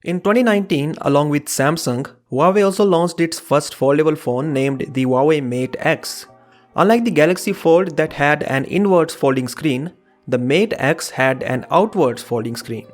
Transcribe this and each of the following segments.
In 2019, along with Samsung, Huawei also launched its first foldable phone named the Huawei Mate X. Unlike the Galaxy Fold that had an inwards folding screen, the Mate X had an outwards folding screen.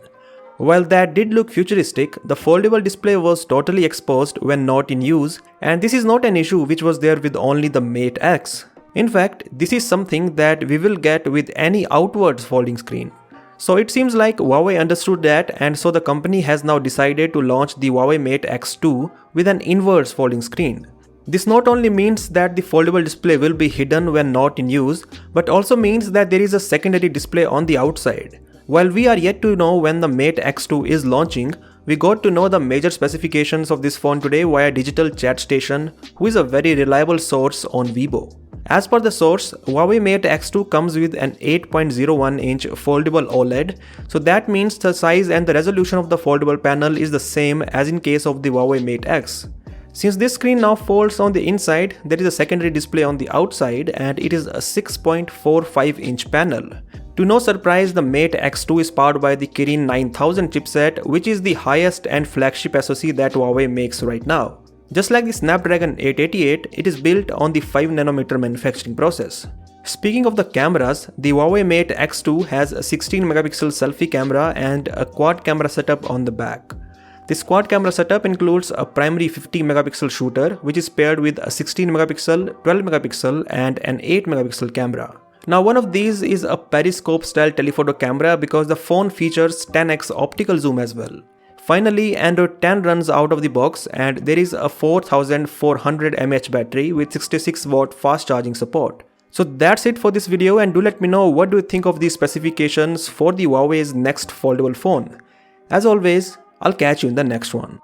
While that did look futuristic, the foldable display was totally exposed when not in use, and this is not an issue which was there with only the Mate X. In fact, this is something that we will get with any outwards folding screen. So it seems like Huawei understood that, and so the company has now decided to launch the Huawei Mate X2 with an inwards folding screen. This not only means that the foldable display will be hidden when not in use, but also means that there is a secondary display on the outside. While we are yet to know when the Mate X2 is launching, we got to know the major specifications of this phone today via Digital Chat Station, who is a very reliable source on Weibo. As per the source, Huawei Mate X2 comes with an 8.01-inch foldable OLED, so that means the size and the resolution of the foldable panel is the same as in case of the Huawei Mate X. Since this screen now folds on the inside, there is a secondary display on the outside and it is a 6.45-inch panel. To no surprise, the Mate X2 is powered by the Kirin 9000 chipset, which is the highest and flagship SoC that Huawei makes right now. Just like the Snapdragon 888, it is built on the 5nm manufacturing process. Speaking of the cameras, the Huawei Mate X2 has a 16-megapixel selfie camera and a quad camera setup on the back. This quad camera setup includes a primary 50-megapixel shooter, which is paired with a 16-megapixel, 12-megapixel and an 8-megapixel camera. Now one of these is a periscope style telephoto camera because the phone features 10x optical zoom as well. Finally, Android 10 runs out of the box and there is a 4400 mAh battery with 66W fast charging support. So that's it for this video, and do let me know what do you think of these specifications for the Huawei's next foldable phone. As always, I'll catch you in the next one.